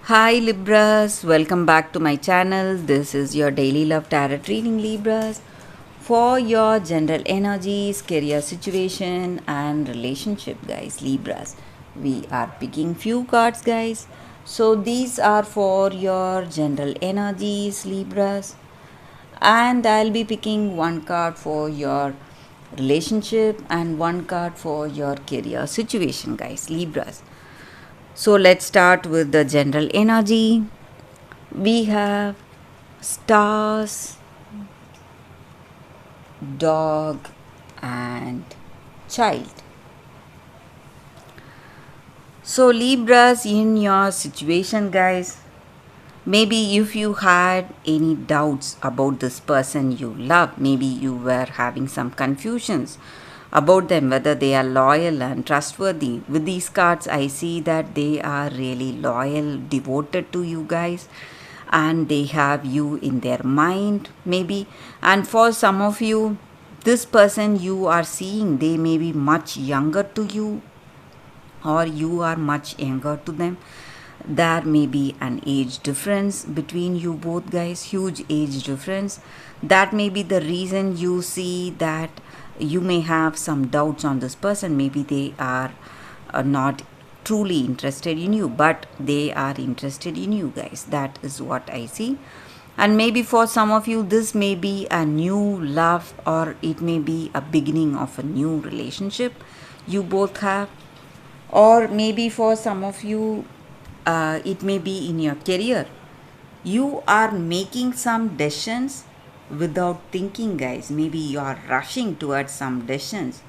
Hi Libras, welcome back to my channel. This is your daily love tarot reading, Libras, for your general energies, career situation and relationship, guys. Libras, we are picking few cards, guys. So these are for your general energies, Libras, and I'll be picking one card for your relationship and one card for your career situation, guys. Libras. So let's start with the general energy. We have stars, dog, and child. So, Libras, in your situation, guys, maybe if you had any doubts about this person you love, maybe you were having some confusions about them, whether they are loyal and trustworthy. With these cards, I see that they are really loyal, devoted to you guys, and they have you in their mind, maybe. And for some of you, this person you are seeing, they may be much younger to you, or you are much younger to them. There may be an age difference between you both, guys, huge age difference. That may be the reason you see that you may have some doubts on this person. Maybe they are not truly interested in you, but they are interested in you, guys. That is what I see. And maybe for some of you, this may be a new love, or it may be a beginning of a new relationship you both have. Or maybe for some of you, it may be in your career. You are making some decisions without thinking, guys. Maybe you are rushing towards some decisions,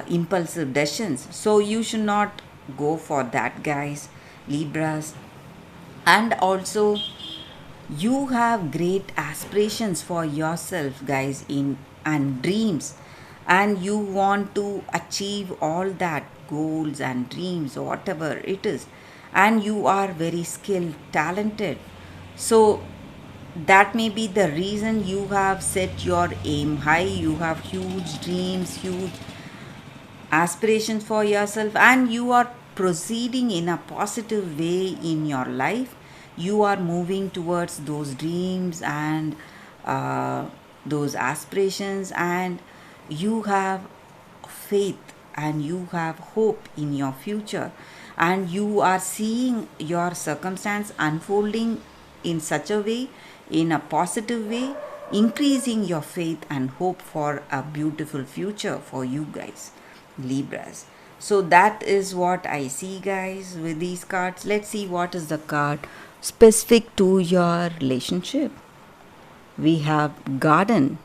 impulsive decisions. So you should not go for that, guys, Libras. And also, you have great aspirations for yourself, guys, in and dreams, and you want to achieve all that goals and dreams or whatever it is, and you are very skilled, talented. So that may be the reason you have set your aim high. You have huge dreams, huge aspirations for yourself, and you are proceeding in a positive way in your life. You are moving towards those dreams and those aspirations, and you have faith and you have hope in your future, and you are seeing your circumstance unfolding in such a way, in a positive way, increasing your faith and hope for a beautiful future for you guys, Libras. So that is what I see, guys, with these cards. Let's see what is the card specific to your relationship. We have garden.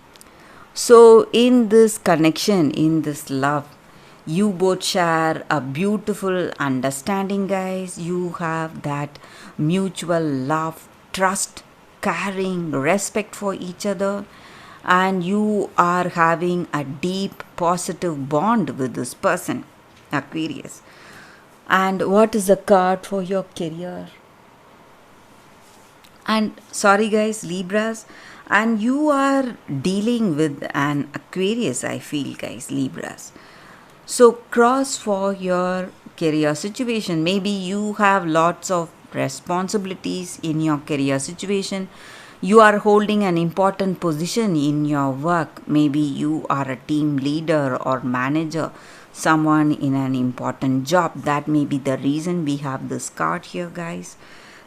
So in this connection, in this love, you both share a beautiful understanding, guys. You have that mutual love, trust, caring, respect for each other, and you are having a deep positive bond with this person, Aquarius. And what is the card for your career? And sorry, guys, Libras, and you are dealing with an Aquarius, I feel, guys, Libras. So cross for your career situation. Maybe you have lots of responsibilities in your career situation. You are holding an important position in your work. Maybe you are a team leader or manager, someone in an important job. That may be the reason we have this card here, guys,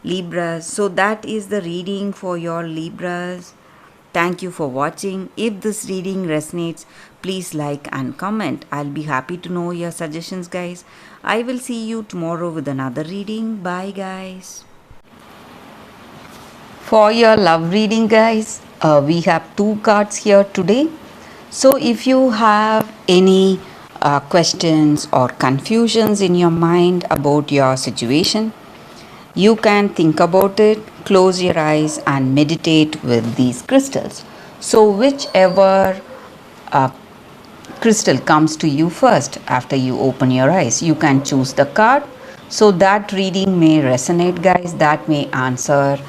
Libras. So that is the reading for your Libras. Thank you for watching. If this reading resonates, please like and comment. I'll be happy to know your suggestions, guys. I will see you tomorrow with another reading. Bye, guys. For your love reading, guys, we have two cards here today. So if you have any questions or confusions in your mind about your situation, you can think about it, close your eyes, and meditate with these crystals. So, whichever uh, crystal comes to you first after you open your eyes, you can choose the card. So, that reading may resonate, guys. That may answer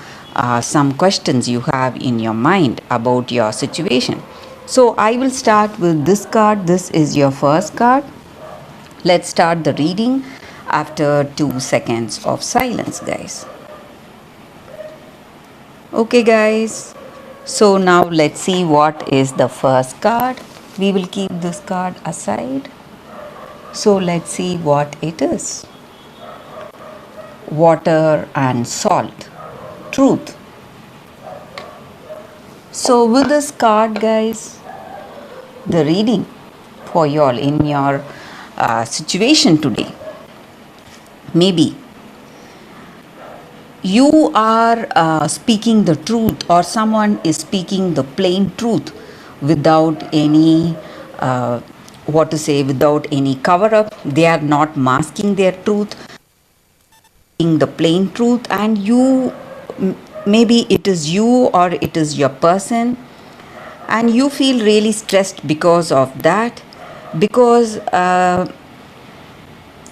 some questions you have in your mind about your situation. So, I will start with this card. This is your first card. Let's start the reading after 2 seconds of silence, guys. Okay, guys. So now let's see what is the first card. We will keep this card aside. So let's see what it is. Water and salt. Truth. So with this card, guys, the reading for you all in your situation today. Maybe you are speaking the truth, or someone is speaking the plain truth without any what to say, without any cover up. They are not masking their truth, the plain truth. And you, maybe it is you or it is your person, and you feel really stressed because of that, because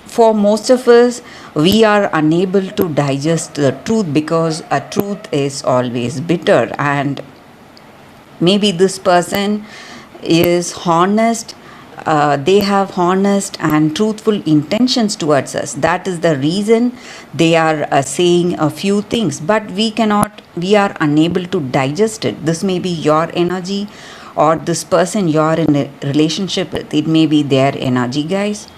for most of us, we are unable to digest the truth, because a truth is always bitter. And maybe this person is honest, they have honest and truthful intentions towards us. That is the reason they are saying a few things, but we are unable to digest it. This may be your energy, or this person you're in a relationship with, it may be their energy, guys.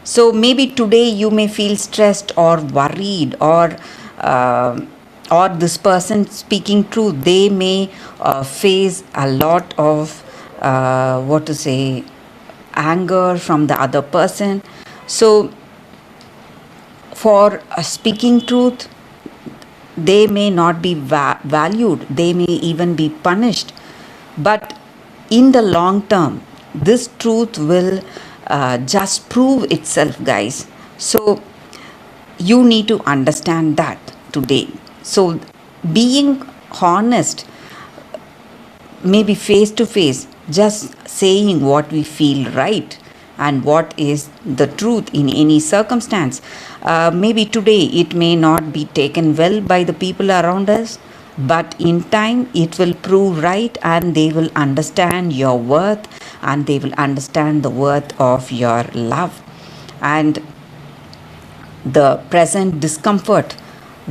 So maybe today you may feel stressed or worried, uh, or this person speaking truth, they may face a lot of what to say, anger from the other person. So for speaking truth, they may not be valued, they may even be punished. But in the long term, this truth will just prove itself, guys. So you need to understand that today. So being honest, maybe face to face, just saying what we feel right and what is the truth in any circumstance. Maybe today it may not be taken well by the people around us, but in time it will prove right, and they will understand your worth, and they will understand the worth of your love. And the present discomfort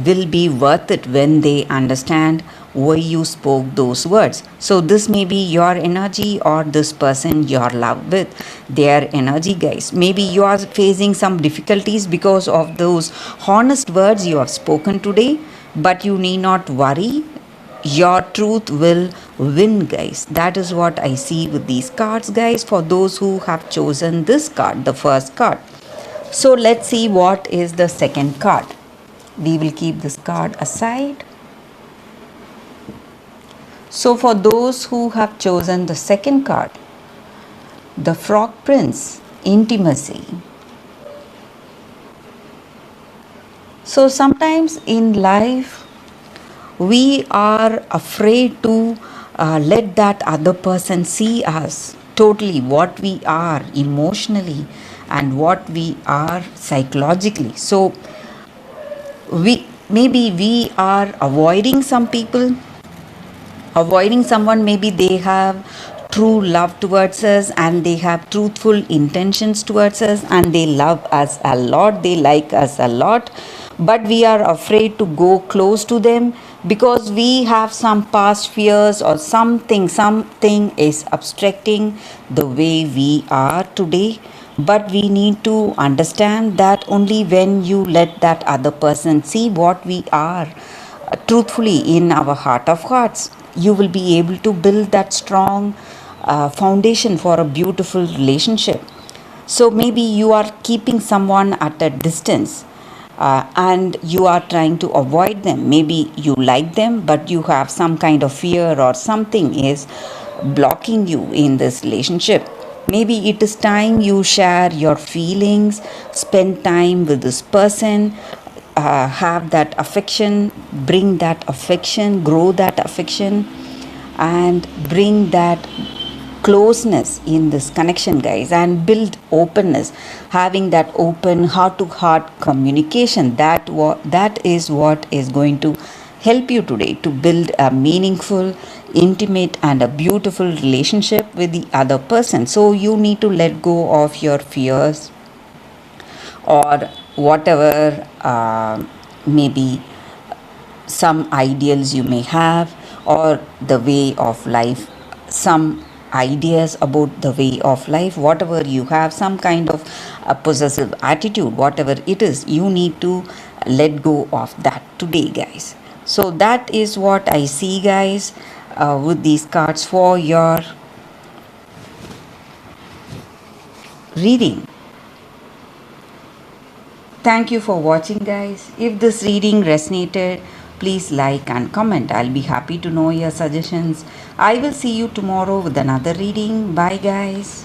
will be worth it when they understand why you spoke those words. So this may be your energy, or this person you're love with, their energy, guys. Maybe you are facing some difficulties because of those honest words you have spoken today, but you need not worry. Your truth will win, guys. That is what I see with these cards, guys, for those who have chosen this card, the first card. So let's see what is the second card. We will keep this card aside. So for those who have chosen the second card, the Frog Prince, intimacy. So sometimes in life, we are afraid to let that other person see us totally, what we are emotionally and what we are psychologically. So we are avoiding some people, avoiding someone. Maybe they have true love towards us, and they have truthful intentions towards us, and they love us a lot, they like us a lot, but we are afraid to go close to them because we have some past fears, or something is obstructing the way we are today. But we need to understand that only when you let that other person see what we are truthfully in our heart of hearts, you will be able to build that strong foundation for a beautiful relationship. So maybe you are keeping someone at a distance, and you are trying to avoid them. Maybe you like them, but you have some kind of fear, or something is blocking you in this relationship. Maybe it is time you share your feelings, spend time with this person, have that affection, bring that affection, grow that affection, and bring that closeness in this connection, guys, and build openness, having that open heart to heart communication. That is what is going to help you today to build a meaningful, intimate, and a beautiful relationship with the other person. So you need to let go of your fears, or whatever maybe some ideals you may have, or the way of life, some ideas about the way of life, whatever you have, some kind of a possessive attitude, whatever it is, you need to let go of that today, guys. So that is what I see, guys, with these cards for your reading. Thank you for watching, guys. If this reading resonated, please like and comment. I'll be happy to know your suggestions. I will see you tomorrow with another reading. Bye, guys.